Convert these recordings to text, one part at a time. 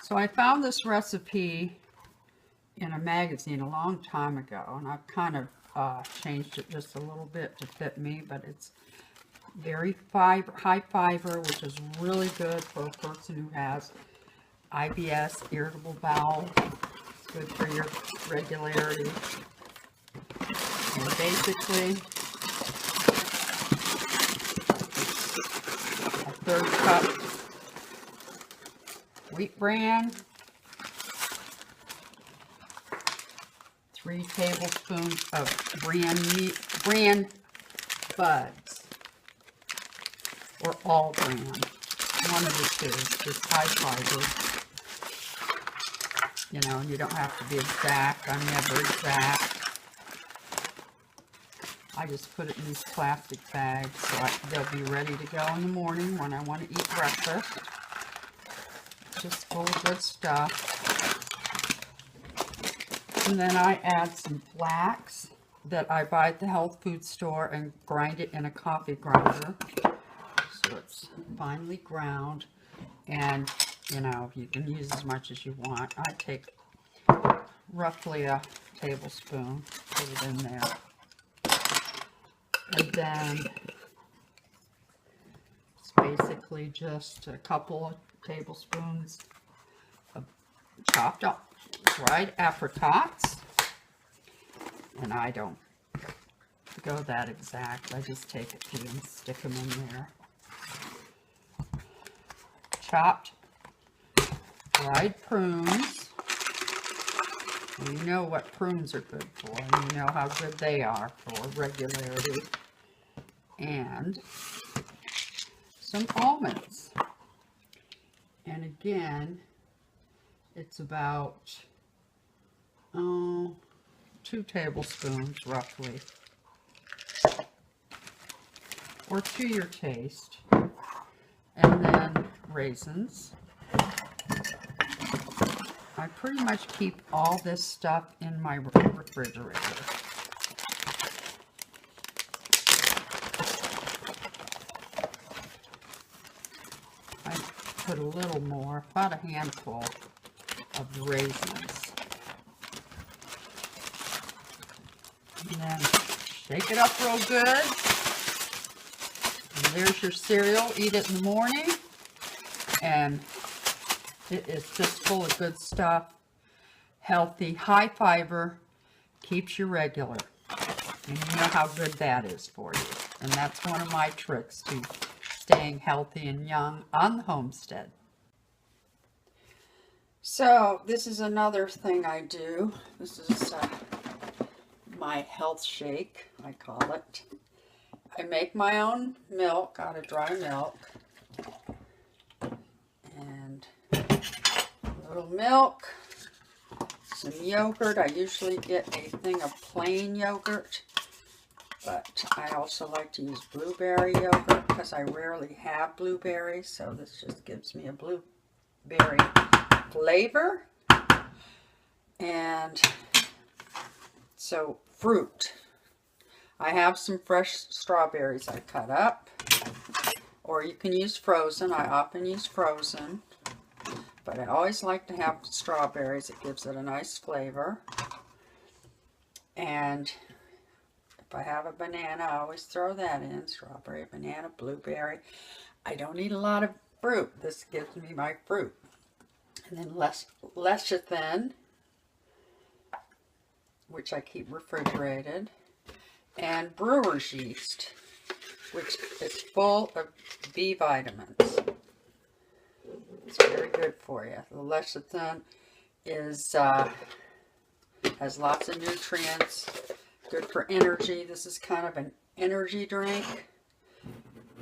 So I found this recipe in a magazine a long time ago, and I've kind of changed it just a little bit to fit me, but it's very high fiber, which is really good for a person who has IBS, irritable bowel. It's good for your regularity. And basically, a 1/3 cup wheat bran, 3 tablespoons of bran buds, or all bran, one of the two, just high fiber. You know, and you don't have to be exact. I'm never exact. I just put it in these plastic bags so they'll be ready to go in the morning when I want to eat breakfast. Just full of good stuff. And then I add some flax that I buy at the health food store and grind it in a coffee grinder. So it's finely ground, and you know, you can use as much as you want. I take roughly a tablespoon, put it in there. And then it's basically just a couple of tablespoons of chopped up dried apricots. And I don't go that exact. I just take a few and stick them in there. Chopped dried prunes. You know what prunes are good for, and you know how good they are for regularity. And some almonds. And again, it's about 2 tablespoons roughly, or to your taste. And then raisins. I pretty much keep all this stuff in my refrigerator. I put a little more, about a handful of the raisins. And then shake it up real good. And there's your cereal. Eat it in the morning. And it is just full of good stuff. Healthy, high fiber, keeps you regular. And you know how good that is for you. And that's one of my tricks to staying healthy and young on the homestead. So this is another thing I do. This is my health shake, I call it. I make my own milk out of dry milk. And a little milk, some yogurt. I usually get a thing of plain yogurt, but I also like to use blueberry yogurt because I rarely have blueberries, so this just gives me a blueberry flavor. And so fruit. I have some fresh strawberries I cut up, or you can use frozen. I often use frozen, but I always like to have strawberries. It gives it a nice flavor. And if I have a banana, I always throw that in. Strawberry, banana, blueberry. I don't need a lot of fruit. This gives me my fruit. And then lecithin, which I keep refrigerated, and brewer's yeast, which is full of B vitamins. It's very good for you. The lecithin is has lots of nutrients, good for energy. This is kind of an energy drink.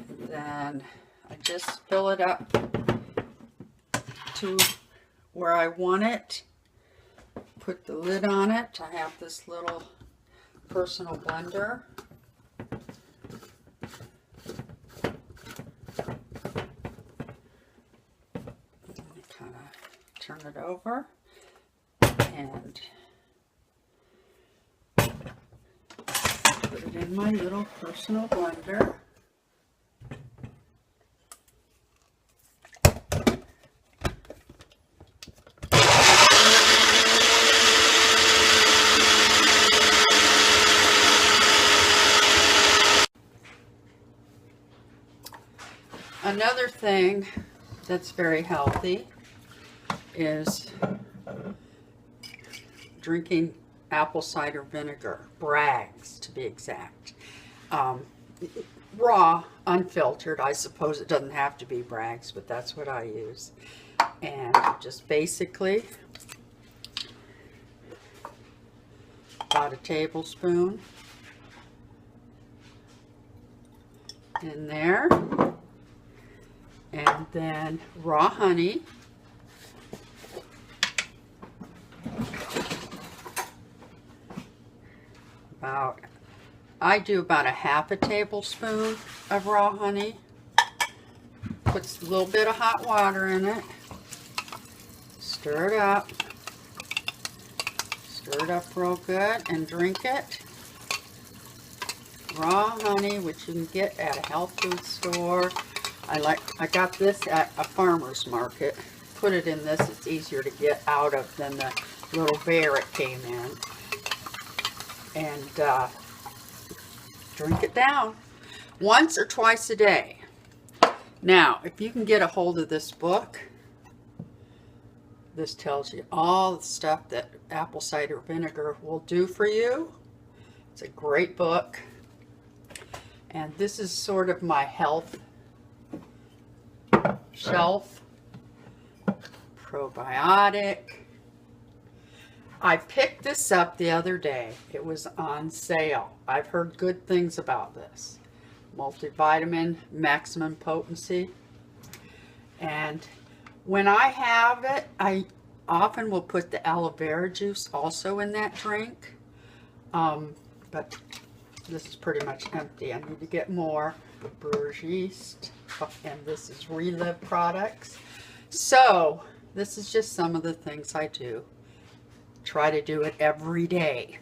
And then I just fill it up to where I want it. Put the lid on it. I have this little personal blender. Kind of turn it over and put it in my little personal blender. Another thing that's very healthy is drinking apple cider vinegar, Bragg's to be exact. Raw, unfiltered. I suppose it doesn't have to be Bragg's, but that's what I use. And just basically about a tablespoon in there. And then raw honey. I do about a half a tablespoon of raw honey. Puts a little bit of hot water in it. Stir it up. Stir it up real good and drink it. Raw honey, which you can get at a health food store. I got this at a farmer's market. Put it in this, it's easier to get out of than the little bear it came in. And drink it down once or twice a day. Now, if you can get a hold of this book, this tells you all the stuff that apple cider vinegar will do for you. It's a great book. And this is sort of my health shelf. Probiotic. I picked this up the other day. It was on sale. I've heard good things about this. Multivitamin, maximum potency. And when I have it, I often will put the aloe vera juice also in that drink. But this is pretty much empty. I need to get more brewer's yeast. And this is Relive products. So this is just some of the things I do. Try to do it every day.